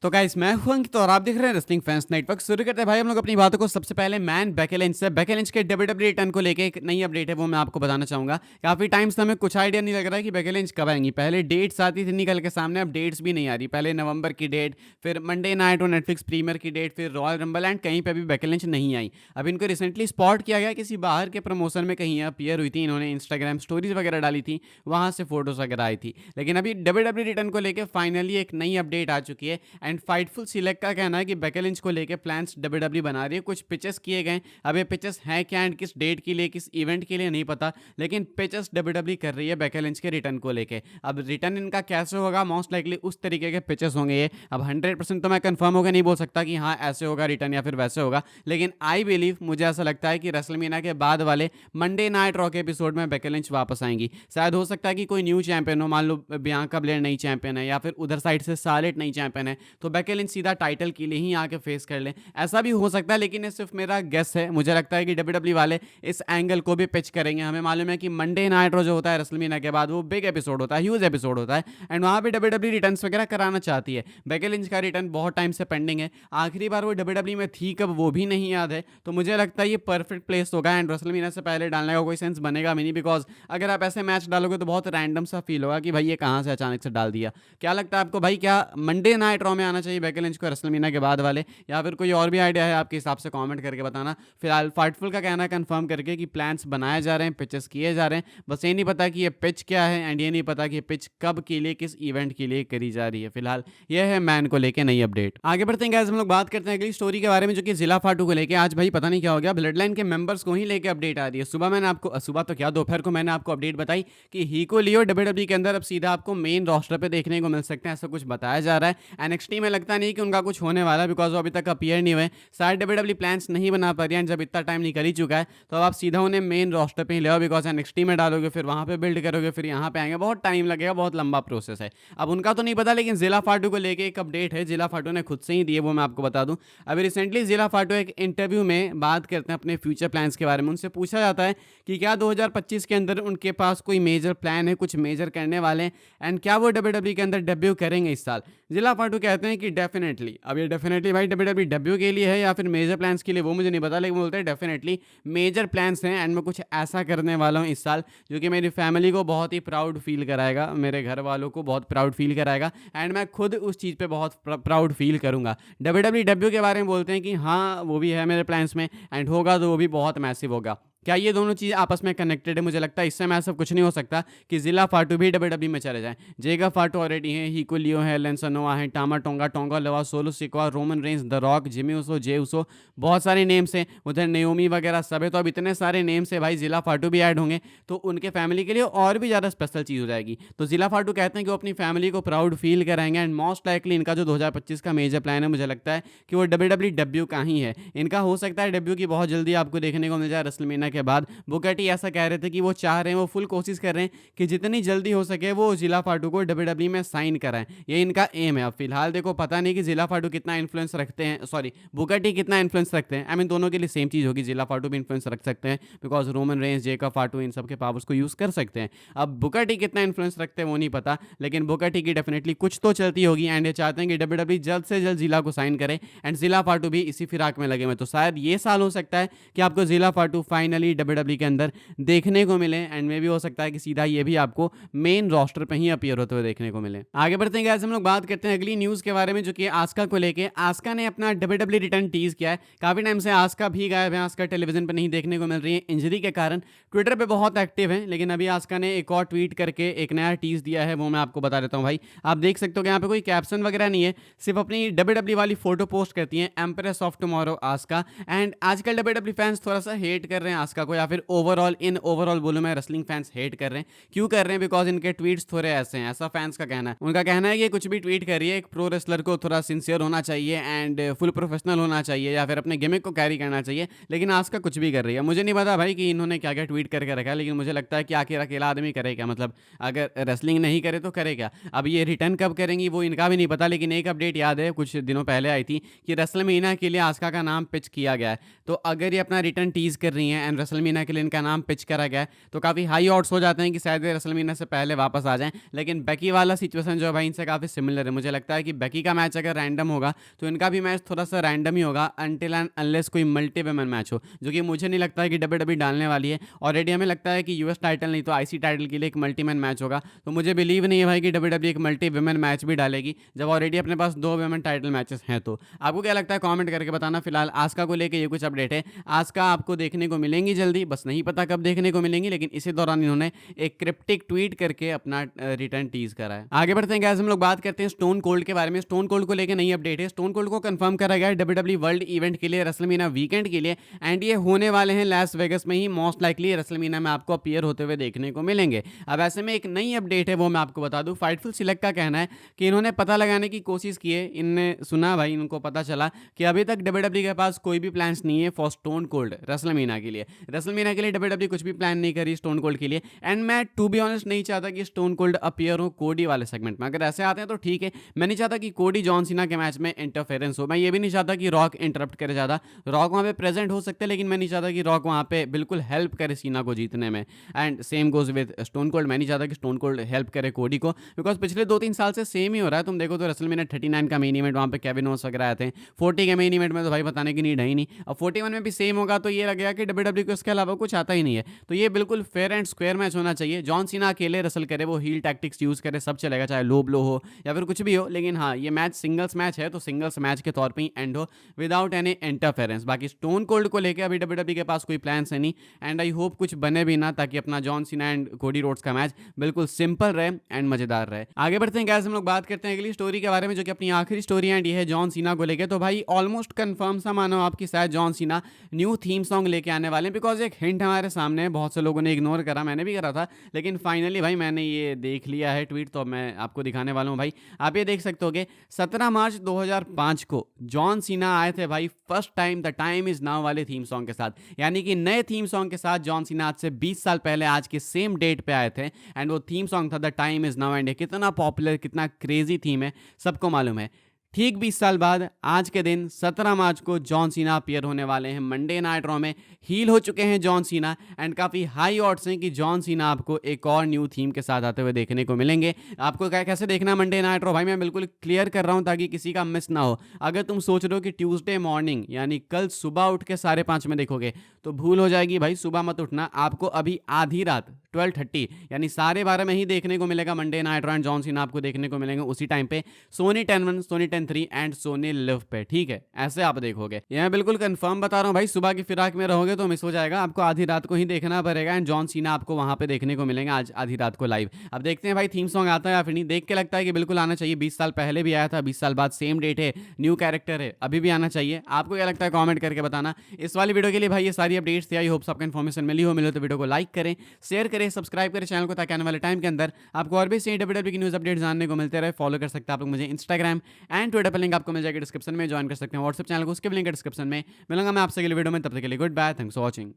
तो गाइस मैं हूं अंकित और आप देख रहे हैं रेसलिंग फैंस नेटवर्क। शुरू करते हैं भाई हम लोग अपनी बातों को। सबसे पहले मैन बेकी लिंच से बेकी लिंच के डब्ल्यूडब्ल्यूई रिटर्न को लेके एक नई अपडेट है, वो मैं आपको बताना चाहूंगा। काफी टाइम से हमें कुछ आइडिया नहीं लग रहा है कि बेकी लिंच कब आएंगी। पहले डेट्स आती थी निकल के सामने, अब डेट्स भी नहीं आ रही। पहले नवंबर की डेट, फिर मंडे नाइट और नेटफ्लिक्स प्रीमियर की डेट, फिर रॉयल रंबल, एंड कहीं पे भी बेकी लिंच नहीं आई। अब इनको रिसेंटली स्पॉट किया गया किसी बाहर के प्रमोशन में, कहीं अपीयर हुई थी, इन्होंने इंस्टाग्राम स्टोरीज वगैरह डाली थी, वहां से फोटोज वगैरह आई थी। लेकिन अभी डब्ल्यूडब्ल्यूई रिटर्न को लेकर फाइनली एक नई अपडेट आ चुकी है। एंड फाइटफुल सिलेक्ट का कहना है कि बेकी लिंच को लेके प्लान्स डब्ल्यूडब्ल्यूई बना रही है। कुछ पिचेस किए गए, अब ये पिचेस हैं क्या एंड किस डेट के लिए, किस इवेंट के लिए नहीं पता, लेकिन पिचेस डब्ल्यूडब्ल्यूई कर रही है बेकी लिंच के रिटर्न को लेके। अब रिटर्न इनका कैसे होगा, मोस्ट लाइकली उस तरीके के पिचेस होंगे ये। अब 100% तो मैं कंफर्म होकर नहीं बोल सकता कि हाँ ऐसे होगा रिटर्न या फिर वैसे होगा, लेकिन आई बिलीव, मुझे ऐसा लगता है कि रेसलमेनिया के बाद वाले मंडे नाइट रॉ के एपिसोड में बेकी लिंच वापस आएंगी। शायद हो सकता है कि कोई न्यू चैंपियन हो, मान लो बियांका ब्लेयर नई चैंपियन है, या फिर उधर साइड से सार्लेट नई चैंपियन है, तो बेकी लिंच सीधा टाइटल के लिए ही आके फेस कर लें, ऐसा भी हो सकता है। लेकिन ये सिर्फ मेरा गेस है। मुझे लगता है कि डब्ल्यूडब्ल्यूई वाले इस एंगल को भी पिच करेंगे। हमें मालूम है कि मंडे नाइट रॉ जो होता है रेसलमेनिया के बाद, वो बिग एपिसोड होता है, ह्यूज एपिसोड होता है, एंड वहाँ पे डब्ल्यूडब्ल्यूई रिटर्न्स वगैरह कराना चाहती है। बेकी लिंच का रिटर्न बहुत टाइम से पेंडिंग है। आखिरी बार वो डब्ल्यूडब्ल्यूई में थी कब, वो भी नहीं याद है। तो मुझे लगता है ये परफेक्ट प्लेस होगा, एंड रेसलमेनिया से पहले डालने का कोई सेंस बनेगा भी नहीं, बिकॉज अगर आप ऐसे मैच डालोगे तो बहुत रैंडम सा फील होगा कि भाई ये कहाँ से अचानक से डाल दिया। क्या लगता है आपको भाई, क्या मंडे नाइट रॉ में आना चाहिए बेकी लिंच को रेसलमेनिया के बाद वाले, या फिर कोई और भी आइडिया है आपके हिसाब से कमेंट करके बताना। फिलहाल फाइटफुल का कहना है कंफर्म करके कि प्लान्स बनाए जा रहे हैं, पिचेस किए जा रहे हैं, बस ये नहीं पता कि ये पिच क्या है, एंड ये नहीं पता कि ये पिच कब के लिए, किस इवेंट के लिए करी जा रही है। फिलहाल ये है मैन को लेके नई अपडेट। आगे बढ़ते हैं गाइस, हम लोग बात करते हैं अगली स्टोरी के बारे में, जो कि जिला फाटू को लेके। आज भाई पता नहीं क्या हो गया, ब्लड लाइन के मेंबर्स को ही लेके अपडेट आ रही है। सुबह तो क्या, दोपहर को मैंने आपको अपडेट बताई कि हीको लियो डब्ल्यूडब्ल्यूई के अंदर अब सीधा आपको मेन रोस्टर पे देखने को मिल सकते हैं, ऐसा कुछ बताया जा रहा है। एनएक्सटी में लगता नहीं कि उनका कुछ होने वाला है, बिकॉज वो अभी तक अपीयर नहीं हुए। शायद डब्ल्यूडब्ल्यूई प्लान्स नहीं बना पा रही है, जब इतना टाइम निकल ही चुका है तो अब आप सीधा उन्हें मेन रोस्टर पे ही ले आओ, बिकॉज एनएक्सटी में डालोगे, फिर वहाँ पे बिल्ड करोगे, फिर यहाँ पे आएंगे, बहुत टाइम लगेगा, बहुत लंबा प्रोसेस है। अब उनका तो नहीं पता, लेकिन जिला फाटू को लेके एक अपडेट है, जिला फाटू ने खुद से ही दी है, वो मैं आपको बता दूं। अभी रिसेंटली जिला फाटू एक इंटरव्यू में बात करते हैं अपने फ्यूचर प्लान्स के बारे में। उनसे पूछा जाता है कि क्या 2025 के अंदर उनके पास कोई मेजर प्लान है, कुछ मेजर करने वाले हैं, एंड क्या वो डब्ल्यूडब्ल्यूई के अंदर डेब्यू करेंगे इस साल। जिला फाटू कहते हैं कि डेफिनेटली। अब ये डेफिनेटली भाई डब्ल्यूडब्ल्यूई डेब्यू के लिए है या फिर मेजर प्लान्स के लिए, वो मुझे नहीं पता, लेकिन बोलते हैं डेफिनेटली मेजर प्लान्स हैं, एंड मैं कुछ ऐसा करने वाला हूँ इस साल जो कि मेरी फैमिली को बहुत ही प्राउड फील कराएगा, मेरे घर वालों को बहुत प्राउड फील कराएगा, एंड मैं खुद उस चीज़ पे बहुत प्राउड फील करूंगा। डब्ल्यूडब्ल्यूई डेब्यू के बारे में बोलते हैं कि हाँ वो भी है मेरे प्लान्स में, एंड होगा तो वो भी बहुत मैसिव होगा। क्या ये दोनों चीज़ आपस में कनेक्टेड है? मुझे लगता है इससे मैसिव कुछ नहीं हो सकता कि जिला फाटू भी डब्ल्यूडब्ल्यूई में चले जाएं। जेगा फाटू ऑलरेडी हैं, हीको लियो है, लेंसनोआ है, टामा Tonga, Tonga Loa, Solo Sikoa, Roman Reigns, the Rock, Jimmy Uso, Jey Uso, बहुत सारे नेम्स हैं। उधर नेओमी वगैरह सब है, तो अब इतने सारे नेम्स है भाई, जिला फाटू भी ऐड होंगे तो उनके फैमिली के लिए और भी ज़्यादा स्पेशल चीज़ हो जाएगी। तो जिला फाटू कहते हैं कि वो अपनी फैमिली को प्राउड फील कराएंगे, एंड मोस्ट लाइकली इनका जो 2025 का मेजर प्लान है, मुझे लगता है कि वो डब्ल्यूडब्ल्यूई डेब्यू का ही है। इनका हो सकता है डेब्यू की बहुत जल्दी आपको देखने को मिल जाए रेसलमेनिया के बाद। बुकर टी ऐसा कह रहे थे कि वो चाह रहे हैं, वो फुल कोशिश कर रहे हैं कि जितनी जल्दी हो सके वो जिला फाटू को डब्ल्यूडब्ल्यूई में साइन कराएं, ये इनका एम है। अब फिलहाल देखो, पता नहीं कि जिला फाटू कितना इन्फ्लुएंस रखते हैं, सॉरी बुकर टी कितना इन्फ्लुएंस रखते हैं। आई मीन दोनों के लिए सेम चीज़ होगी, जिला फाटू भी इन्फ्लुएंस रख सकते हैं, बिकॉज रोमन रेंस, जेका फाटू, इन सब के पावर्स को यूज़ कर सकते हैं। अब बुकर टी कितना इन्फ्लुएंस रखते हैं वो नहीं पता, लेकिन बुकर टी की डेफिनेटली कुछ तो चलती होगी, एंड ये चाहते हैं कि डब्ल्यूडब्ल्यूई जल्द से जल्द जिला को साइन करे, एंड जिला फाटू भी इसी फिराक में लगे हुए। तो शायद ये साल हो सकता है कि आपको जिला फाटू फाइनली डब्ल्यूडब्ल्यूई के अंदर देखने को मिले, एंड में भी हो सकता है कि सीधा ये भी आपको मेन रोस्टर पे ही अपीयर होते हुए देखने को मिले। आगे बढ़ते हैं गाइस, हम लोग बात करते हैं अगली न्यूज़ के बारे में, जो कि आस्का को लेके। आस्का ने अपना डब्ल्यूडब्ल्यूई रिटर्न टीज किया है। काफ़ी टाइम से आस्का भी गायब है, आस्का टेलीविजन पर नहीं देखने को मिल रही है इंजरी के कारण। ट्विटर पे बहुत एक्टिव है, लेकिन अभी आस्का ने एक और ट्वीट करके एक नया टीज दिया है, वो मैं आपको बता देता हूँ भाई। आप देख सकते हो कि यहाँ पे कोई कैप्शन वगैरह नहीं है, सिर्फ अपनी डब्ल्यूडब्ल्यूई वाली फोटो पोस्ट करती है, empress of tomorrow Asuka. And आजकल डब्ल्यूडब्ल्यूई फैंस थोड़ा सा हेट कर रहे हैं आस्का को, या फिर ओवरऑल बोलूँ मैं, रेसलिंग फैंस हेट कर रहे हैं। क्यों कर रहे हैं? बिकॉज इनके ट्वीट्स थोड़े ऐसे हैं, ऐसा फैंस का कहना है। उनका कहना है कि कुछ भी ट्वीट कर रही है, एक प्रो रेसलर को थोड़ा सिंसियर होना चाहिए एंड फुल प्रोफेशनल होना चाहिए, या फिर अपने गिमिक को कैरी करना चाहिए, लेकिन आस्का कुछ भी कर रही है। मुझे नहीं पता भाई कि इन्होंने क्या क्या ट्वीट करके रखा है, लेकिन मुझे लगता है कि आखिर अकेला आदमी करे क्या, मतलब अगर रेसलिंग नहीं करे तो करे क्या। अब ये रिटर्न कब करेंगी वो इनका भी नहीं पता, लेकिन एक अपडेट याद है कुछ दिनों पहले आई थी कि रेसलमेनिया के लिए आस्का का नाम पिच किया गया है। तो अगर ये अपना रिटर्न टीज कर रही हैं, एंड टाइम रेसलमीनिया के लिए इनका नाम पिच करा गया है, तो काफ़ी हाई ऑड्स हो जाते हैं कि शायद रेसलमीनिया से पहले वापस आ जाएं। लेकिन बेकी वाला सिचुएशन जो है भाई इनसे काफ़ी सिमिलर है। मुझे लगता है कि बेकी का मैच अगर रैंडम होगा तो इनका भी मैच थोड़ा सा रैंडम ही होगा, अनटिल एंड अनलेस कोई मल्टी वुमेन मैच हो, जो कि मुझे नहीं लगता है कि WWE डालने वाली है। ऑलरेडी हमें लगता है कि यूएस टाइटल नहीं तो आईसी टाइटल के लिए एक मल्टी मैन मैच होगा, तो मुझे बिलीव नहीं है भाई कि WWE एक मल्टी वुमेन मैच भी डालेगी जब ऑलरेडी अपने पास 2 वुमेन टाइटल मैचेस हैं। तो आपको क्या लगता है कमेंट करके बताना। फिलहाल आस्का को लेके ये कुछ अपडेट है। आस्का आपको देखने को मिलेंगी जल्दी, बस नहीं पता कब देखने को मिलेंगी, लेकिन इसी दौरान इन्होंने एक क्रिप्टिक ट्वीट करके अपना रिटर्न टीज करा है। आगे बढ़ते हैं गाइस, हम लोग बात करते हैं स्टोन कोल्ड के बारे में। स्टोन कोल्ड को लेकर नई अपडेट है। स्टोन कोल्ड को कंफर्म करा गया है WWE वर्ल्ड इवेंट के लिए, रेसलमीनिया वीकेंड के लिए, एंड ये होने वाले हैं लास वेगस में ही। मोस्ट लाइकली रेसलमीनिया में आपको अपीयर होते हुए देखने को मिलेंगे। अब ऐसे में एक नई अपडेट है, वो मैं आपको बता दूं। फाइटफुल सिलेक्ट का कहना है कि इन्होंने पता लगाने की कोशिश की है। इनने सुना भाई, इनको पता चला कि अभी तक WWE के पास कोई भी प्लान्स नहीं है फॉर स्टोन कोल्ड रेसलमीनिया के लिए। रेसलमीनिया के लिए WWE कुछ भी प्लान नहीं करी स्टोन कोल्ड के लिए। एंड मैं टू बी ऑनेस्ट नहीं चाहता कि स्टोन कोल्ड अपीयर हो कोडी वाले सेगमेंट में। अगर ऐसे आते हैं तो ठीक है, मैं नहीं चाहता कि कोडी जॉन सीना के मैच में इंटरफेरेंस हो। मैं ये भी नहीं चाहता कि रॉक इंटरप्ट करे ज़्यादा। रॉक वहाँ पे प्रेजेंट हो सकते हैं, लेकिन मैं नहीं चाहता कि रॉक वहाँ पे बिल्कुल हेल्प करे सीना को जीतने में। And same goes with stone cold. मैं नहीं चाहता कि स्टोन कोल्ड हेल्प करे कोडी को, बिकॉज पिछले 2-3 साल से सेम ही हो रहा है। तुम देखो तो रेसलमेनिया 39 का मेन इवेंट वहाँ पे केविन ओवेंस वगैरह आए थे। 40 के मेन इवेंट में तो भाई बताने की नीड है ही नहीं। अब 41 में भी सेम होगा तो ये लगेगा कि WWE को इसके अलावा कुछ आता ही नहीं है। तो ये बिल्कुल फेयर एंड स्क्वायर मैच होना चाहिए। जॉन सीना अकेले रेसल करे, वो हील टैक्टिक्स यूज करे, सब चलेगा, चाहे लो ब्लो हो या फिर कुछ भी हो। लेकिन हाँ, ये मैच सिंगल्स मैच है तो सिंगल्स मैच के तौर पे ही एंड हो विदाउट एनी इंटरफेरेंस। बाकी स्टोन कोल्ड को लेकर अभी WWE के पास कोई प्लान्स है नहीं, एंड आई होप कुछ बने भी ना, ताकि अपना John Cena and Cody Rhodes का मैच बिल्कुल सिंपल रहे एंड मजेदार रहे। आगे बढ़ते हैं गाइस, हम लोग बात करते हैं अगली स्टोरी के बारे में, जो कि अपनी आखिरी स्टोरी एंड ये है जॉन सीना को लेकर। तो भाई ऑलमोस्ट कंफर्म सा मानो आपकी शायद John Cena new theme song लेके आने वाले हैं, बिकॉज एक हिंट हमारे सामने है, बहुत से लोगों ने इग्नोर करा, मैंने भी करा था, लेकिन फाइनली भाई मैंने ये देख लिया है ट्वीट, तो मैं आपको दिखाने वाला हूँ। भाई आप ये देख सकते होगे 17 मार्च 2005 को जॉन सीना आए थे भाई first time the time is now वाले थीम सॉन्ग के साथ, यानी कि नए थीम सॉन्ग के साथ जॉन सीना आज से 20 साल पहले आज के सेम डेट पे आए थे। एंड वो थीम सॉन्ग था the time is now. And कितना पॉपुलर, कितना क्रेजी थीम है, सबको मालूम है। ठीक 20 साल बाद आज के दिन 17 मार्च को जॉन सीना अपीयर होने वाले हैं मंडे नाइट रॉ में। हील हो चुके हैं जॉन सीना, एंड काफ़ी हाई ऑड्स हैं कि जॉन सीना आपको एक और न्यू थीम के साथ आते हुए देखने को मिलेंगे। आपको क्या कैसे देखना है मंडे नाइट रॉ, भाई मैं बिल्कुल क्लियर कर रहा हूं ताकि किसी का मिस ना हो। अगर तुम सोच रहे हो कि ट्यूसडे मॉर्निंग यानी कल सुबह उठ के 5:30 में देखोगे तो भूल हो जाएगी भाई, सुबह मत उठना। आपको अभी आधी रात 12:30 यानी 12:30 में ही देखने को मिलेगा Monday Night Raw, and John Cena आपको देखने को मिलेंगे उसी टाइम पे Sony 10-1, Sony 10-3 and Sony LIV पे। ठीक है, ऐसे आप देखोगे, ये मैं बिल्कुल कंफर्म बता रहा हूँ भाई। सुबह की फिराक में रहोगे तो मिस हो जाएगा, आपको आधी रात को ही देखना पड़ेगा, एंड जॉन सीना आपको वहां पे देखने को मिलेंगे आज आधी रात को लाइव। अब देखते हैं भाई थीम सॉन्ग आता है या फिर नहीं। देख के लगता है कि बिल्कुल आना चाहिए। 20 साल पहले भी आया था, 20 साल बाद सेम डेट है, न्यू कैरेक्टर है, अभी भी आना चाहिए। आपको क्या लगता है कमेंट करके बताना। इस वाली वीडियो के लिए भाई ये सारी अपडेट्स थी। आई होप आपको इन्फॉर्मेशन मिले तो वीडियो को लाइक करें, शेयर करें, सब्सक्राइब करें चैनल को, ताकि आने वाले टाइम के अंदर आपको और भी सही WWE की न्यूज़ अपडेट जानने को मिलते रहे। फॉलो कर सकते हैं आप लोग मुझे इंस्टाग्राम एंड ट्विटर पर, लिंक आपको मिल जाएगा डिस्क्रिप्शन में। ज्वाइन कर सकते हैं व्हाट्सएप चैनल को, उसके भी लिंक है डिस्क्रिप्शन में। मिलूंगा मैं आपसे अगली वीडियो में, तब तक के लिए goodbye, thanks for watching.